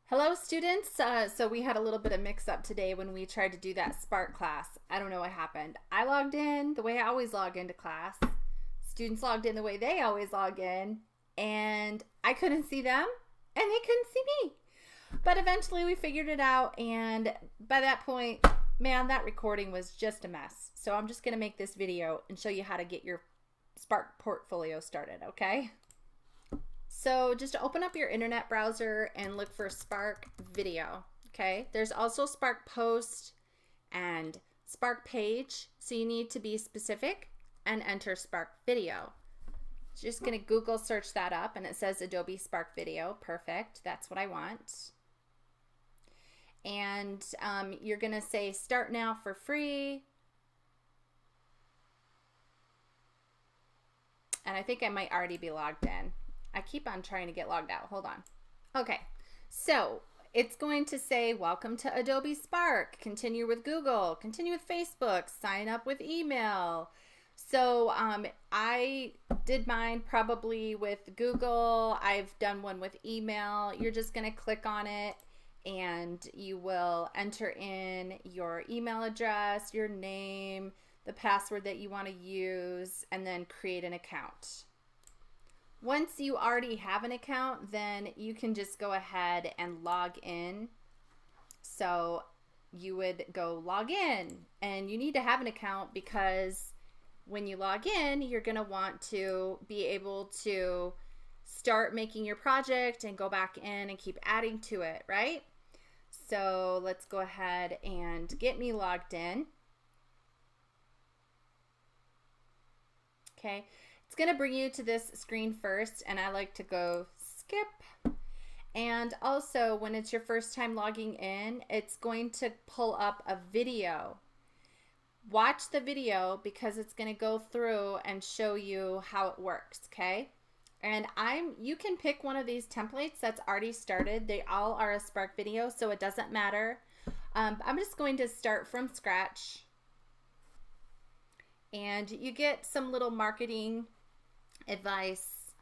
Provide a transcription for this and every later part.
Hello students, so we had a little bit of mix up today when we tried to do that Spark class. I don't know what happened. I logged in the way I always log into class. Students logged in the way they always log in, and I couldn't see them and they couldn't see me. But eventually we figured it out, and by that point, man, that recording was just a mess. So I'm just going to make this video and show you how to get your Spark portfolio started, okay? So just open up your internet browser and look for Spark Video, okay? There's also Spark Post and Spark Page, so you need to be specific and enter Spark Video. Just gonna Google search that up, and it says Adobe Spark Video. Perfect, that's what I want. And you're gonna say start now for free. And I think I might already be logged in. I keep on trying to get logged out. Hold on. Okay, so it's going to say welcome to Adobe Spark, continue with Google, continue with Facebook, sign up with email. So I did mine probably with Google. I've done one with email. You're just going to click on it and you will enter in your email address, your name, the password that you want to use, and then create an account. Once you already have an account, then you can just go ahead and log in. So you would go log in, and you need to have an account because when you log in, you're going to want to be able to start making your project and go back in and keep adding to it, right? So let's go ahead and get me logged in. Okay. It's going to bring you to this screen first, and I like to go skip. And also, when it's your first time logging in, it's going to pull up a video. Watch the video because it's going to go through and show you how it works, okay? And you can pick one of these templates that's already started. They all are a Spark video, so it doesn't matter. I'm just going to start from scratch. And you get some little marketing advice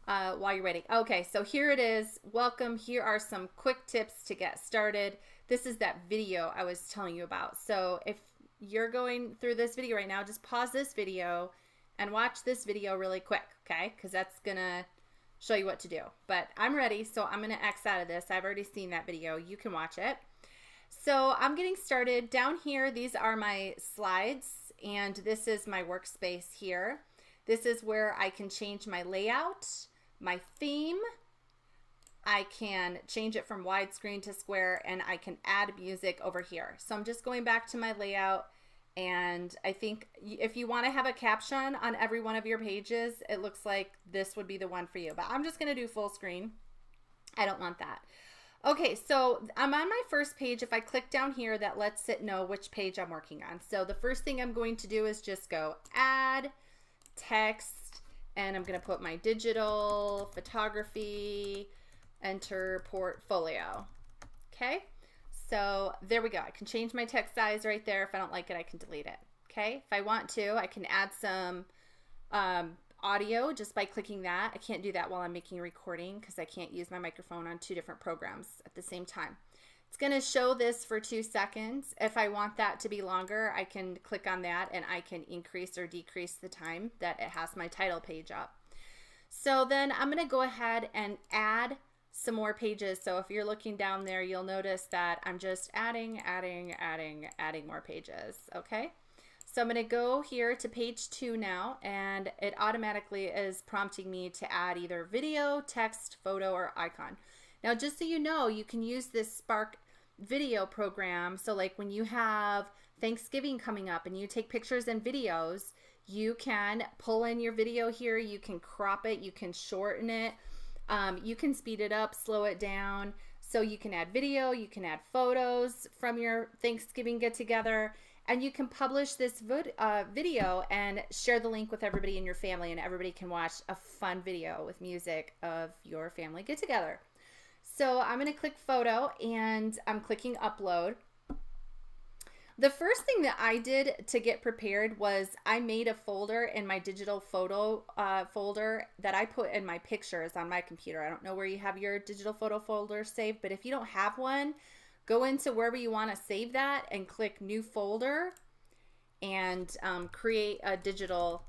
while you're waiting. Okay, so here it is. Welcome. Here are some quick tips to get started. This is that video I was telling you about. So if you're going through this video right now, just pause this video and watch this video really quick, okay? Because that's gonna show you what to do. But I'm ready, so I'm gonna X out of this. I've already seen that video. You can watch it. So I'm getting started. Down here, these are my slides, and this is my workspace here. This is where I can change my layout, my theme. I can change it from widescreen to square, and I can add music over here. So I'm just going back to my layout, and I think if you want to have a caption on every one of your pages, it looks like this would be the one for you. But I'm just going to do full screen. I don't want that. Okay, so I'm on my first page. If I click down here, that lets it know which page I'm working on. So the first thing I'm going to do is just go add text, and I'm going to put my digital photography, enter portfolio. Okay, so there we go. I can change my text size right there. If I don't like it, I can delete it. Okay, if I want to, I can add some audio just by clicking that. I can't do that while I'm making a recording because I can't use my microphone on two different programs at the same time. It's going to show this for 2 seconds. If I want that to be longer, I can click on that and I can increase or decrease the time that it has my title page up. So then I'm going to go ahead and add some more pages. So if you're looking down there, you'll notice that I'm just adding more pages. Okay. So I'm going to go here to page 2 now, and it automatically is prompting me to add either video, text, photo, or icon. Now, just so you know, you can use this Spark video program. So like when you have Thanksgiving coming up and you take pictures and videos, you can pull in your video here. You can crop it. You can shorten it. You can speed it up, slow it down. So you can add video. You can add photos from your Thanksgiving get-together. And you can publish this video and share the link with everybody in your family, and everybody can watch a fun video with music of your family get-together. So I'm going to click photo, and I'm clicking upload. The first thing that I did to get prepared was I made a folder in my digital photo folder that I put in my pictures on my computer. I don't know where you have your digital photo folder saved, but if you don't have one, go into wherever you want to save that and click new folder and create a digital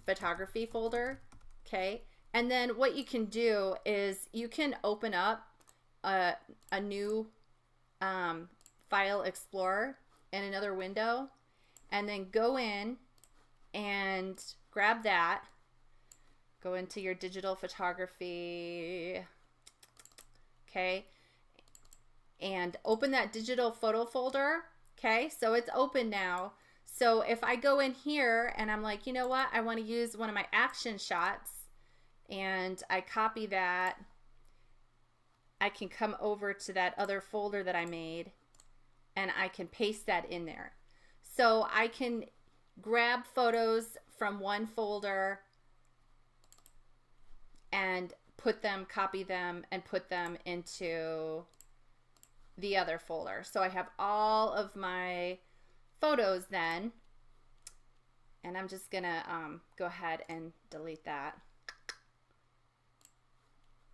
photography folder. Okay. And then what you can do is you can open up a new file explorer in another window, and then go in and grab that, go into your digital photography, okay, and open that digital photo folder. Okay, so it's open now. So if I go in here and I'm like, you know what, I want to use one of my action shots, and I copy that, I can come over to that other folder that I made and I can paste that in there. So I can grab photos from one folder and put them, copy them, and put them into the other folder. So I have all of my photos then, and I'm just gonna go ahead and delete that.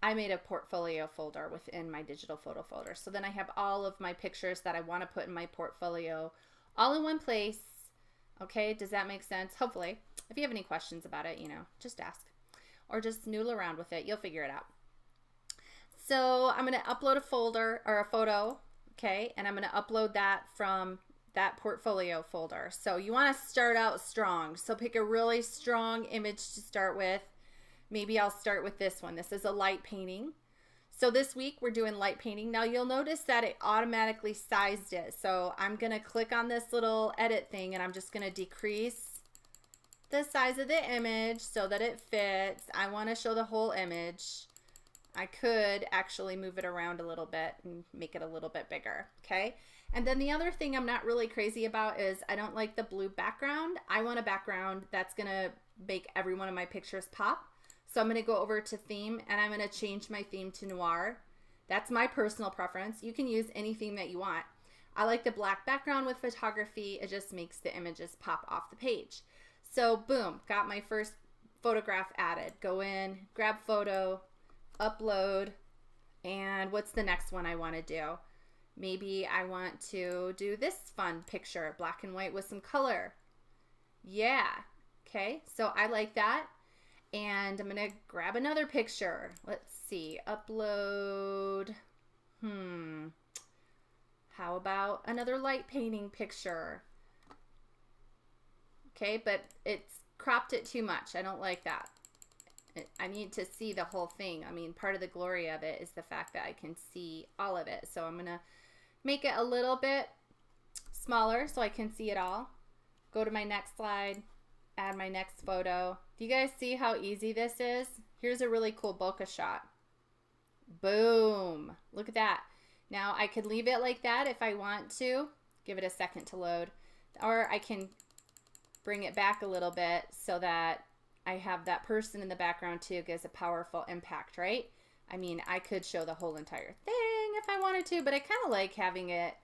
I made a portfolio folder within my digital photo folder. So then I have all of my pictures that I want to put in my portfolio all in one place. Okay, does that make sense? Hopefully. If you have any questions about it, you know, just ask or just noodle around with it. You'll figure it out. So I'm going to upload a folder or a photo, okay, and I'm going to upload that from that portfolio folder. So you want to start out strong. So pick a really strong image to start with. Maybe I'll start with this one. This is a light painting. So this week we're doing light painting. Now you'll notice that it automatically sized it. So I'm going to click on this little edit thing and I'm just going to decrease the size of the image so that it fits. I want to show the whole image. I could actually move it around a little bit and make it a little bit bigger. Okay. And then the other thing I'm not really crazy about is I don't like the blue background. I want a background that's going to make every one of my pictures pop. So I'm going to go over to theme and I'm going to change my theme to noir. That's my personal preference. You can use any theme that you want. I like the black background with photography. It just makes the images pop off the page. So boom, got my first photograph added. Go in, grab photo, upload, and what's the next one I want to do? Maybe I want to do this fun picture, black and white with some color. Yeah, okay, so I like that. And I'm going to grab another picture. Let's see. Upload. How about another light painting picture? Okay, but it's cropped it too much. I don't like that. I need to see the whole thing. I mean, part of the glory of it is the fact that I can see all of it. So I'm going to make it a little bit smaller so I can see it all. Go to my next slide. Add my next photo. Do you guys see how easy this is? Here's a really cool bokeh shot. Boom. Look at that. Now I could leave it like that if I want to. Give it a second to load. Or I can bring it back a little bit so that I have that person in the background too. It gives a powerful impact, right? I mean, I could show the whole entire thing if I wanted to, but I kind of like having it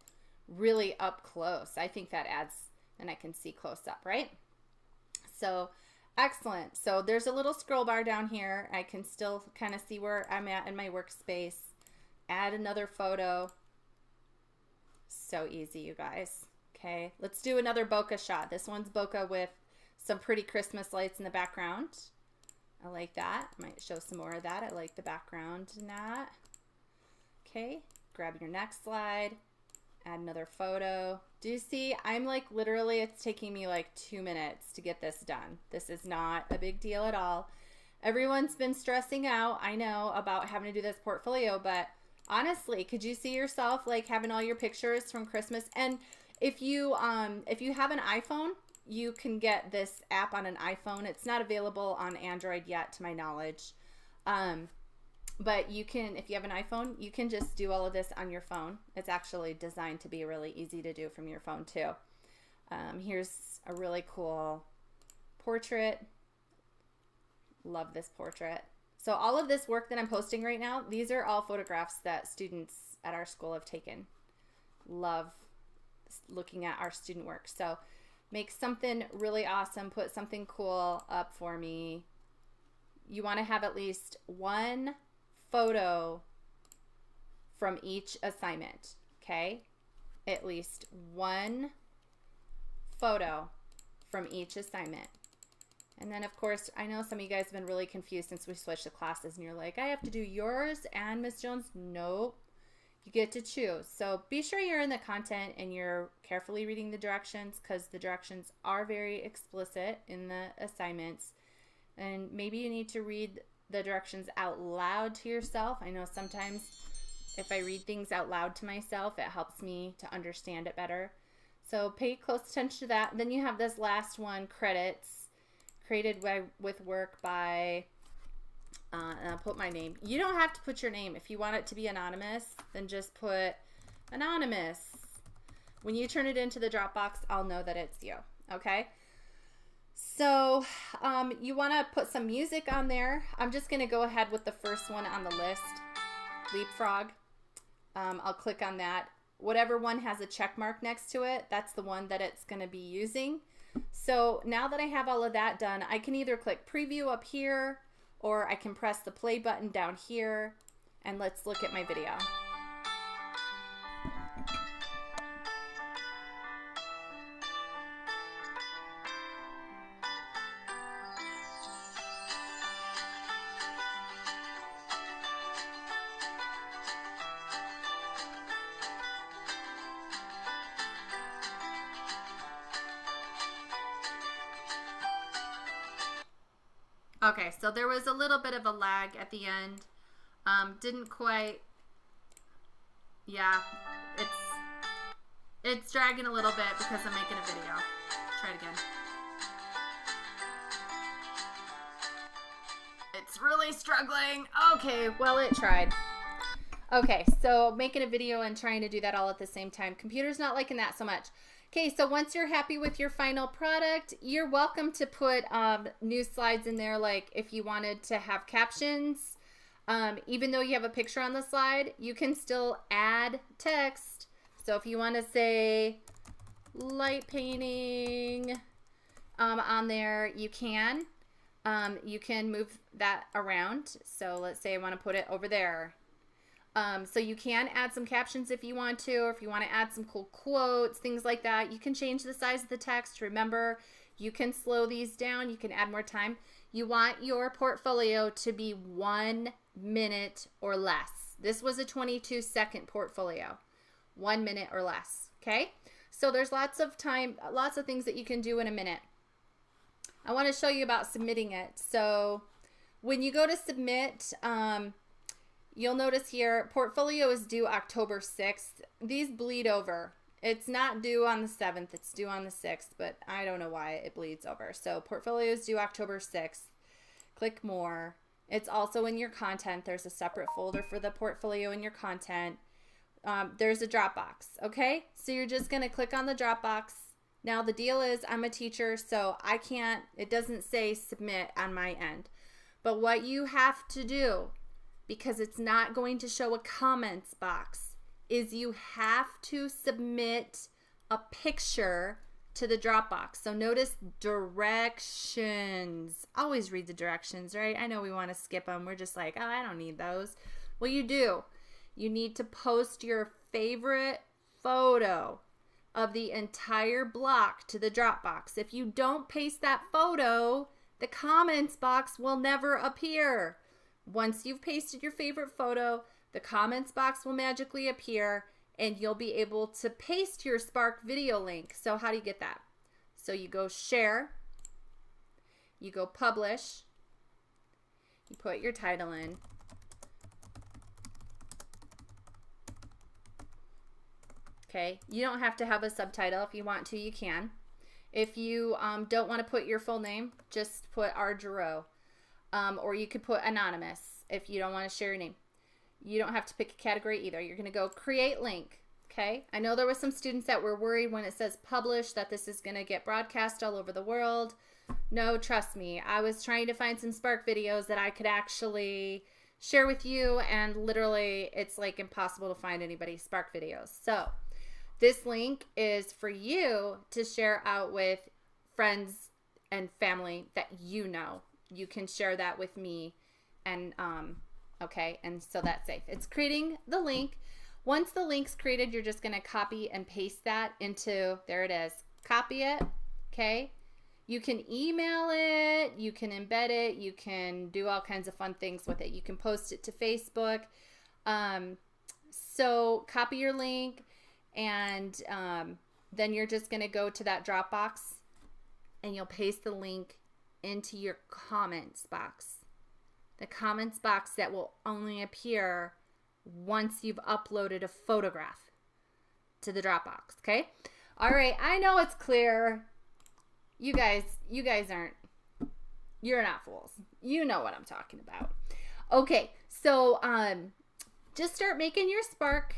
really up close. I think that adds, and I can see close up, right? So excellent. So there's a little scroll bar down here. I can still kind of see where I'm at in my workspace. Add another photo. So easy, you guys. Okay, let's do another bokeh shot. This one's bokeh with some pretty Christmas lights in the background. I like that. Might show some more of that. I like the background in that. Okay, grab your next slide. Add another photo. Do you see? I'm like literally, it's taking me like 2 minutes to get this done. This is not a big deal at all. Everyone's been stressing out, I know, about having to do this portfolio, but honestly, could you see yourself like having all your pictures from Christmas? And if you have an iPhone, you can get this app on an iPhone. It's not available on Android yet, to my knowledge. But you can, if you have an iPhone, you can just do all of this on your phone. It's actually designed to be really easy to do from your phone too. Here's a really cool portrait. Love this portrait. So all of this work that I'm posting right now, these are all photographs that students at our school have taken. Love looking at our student work. So make something really awesome, put something cool up for me. You want to have at least one photo from each assignment, okay? At least one photo from each assignment. And then, of course, I know some of you guys have been really confused since we switched the classes, and you're like, I have to do yours and Miss Jones. Nope. You get to choose. So be sure you're in the content and you're carefully reading the directions, because the directions are very explicit in the assignments. And maybe you need to read the directions out loud to yourself. I know sometimes if I read things out loud to myself, it helps me to understand it better. So pay close attention to that. Then you have this last one, credits, created with work by... and I'll put my name. You don't have to put your name. If you want it to be anonymous, then just put anonymous. When you turn it into the Dropbox, I'll know that it's you. Okay? So you want to put some music on there. I'm just going to go ahead with the first one on the list, Leapfrog. I'll click on that. Whatever one has a check mark next to it, that's the one that it's going to be using. So now that I have all of that done, I can either click preview up here, or I can press the play button down here, and let's look at my video. Okay, so there was a little bit of a lag at the end. Didn't quite, yeah, it's dragging a little bit because I'm making a video. Try it again. It's really struggling. Okay, well, it tried. Okay, so making a video and trying to do that all at the same time. Computer's not liking that so much. Okay, so once you're happy with your final product, you're welcome to put new slides in there, like if you wanted to have captions. Even though you have a picture on the slide, you can still add text. So if you want to say light painting on there, you can. You can move that around. So let's say I want to put it over there. So you can add some captions if you want to, or if you want to add some cool quotes, things like that. You can change the size of the text. Remember, you can slow these down. You can add more time. You want your portfolio to be 1 minute or less. This was a 22-second portfolio, 1 minute or less. Okay. So there's lots of time, lots of things that you can do in a minute. I want to show you about submitting it. So when you go to submit, you'll notice here, portfolio is due October 6th. These bleed over. It's not due on the 7th. It's due on the 6th, but I don't know why it bleeds over. So portfolio is due October 6th. Click more. It's also in your content. There's a separate folder for the portfolio in your content. There's a Dropbox, okay? So you're just going to click on the Dropbox. Now the deal is I'm a teacher, so I can't, it doesn't say submit on my end. But what you have to do, because it's not going to show a comments box, is you have to submit a picture to the Dropbox. So notice directions. Always read the directions, right? I know we want to skip them. We're just like, oh, I don't need those. Well, you do. You need to post your favorite photo of the entire block to the Dropbox. If you don't paste that photo, the comments box will never appear. Once you've pasted your favorite photo, the comments box will magically appear and you'll be able to paste your Spark video link. So how do you get that? So you go share, you go publish, you put your title in, okay? You don't have to have a subtitle. If you want to, you can. If you don't want to put your full name, just put R. Girot. Or you could put anonymous if you don't want to share your name. You don't have to pick a category either. You're going to go create link. Okay. I know there were some students that were worried when it says publish that this is going to get broadcast all over the world. No, trust me. I was trying to find some Spark videos that I could actually share with you, and literally it's like impossible to find anybody's Spark videos. So This link is for you to share out with friends and family that you know. You can share that with me, and okay, and so that's safe. It's creating the link. Once the link's created, you're just going to copy and paste that into, there it is. Copy it, okay? You can email it, you can embed it, you can do all kinds of fun things with it. You can post it to Facebook. So copy your link, and then you're just going to go to that Dropbox, and you'll paste the link into your comments box. The comments box that will only appear once you've uploaded a photograph to the Dropbox, okay? All right, I know it's clear. You guys aren't, you're not fools. You know what I'm talking about. Okay, so just start making your Spark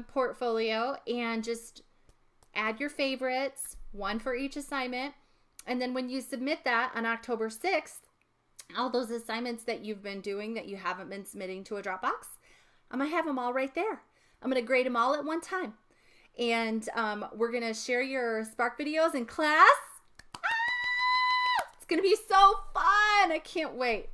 portfolio and just add your favorites, one for each assignment. And then when you submit that on October 6th, all those assignments that you've been doing that you haven't been submitting to a Dropbox, I'm going to have them all right there. I'm going to grade them all at one time. And we're going to share your Spark videos in class. Ah! It's going to be so fun. I can't wait.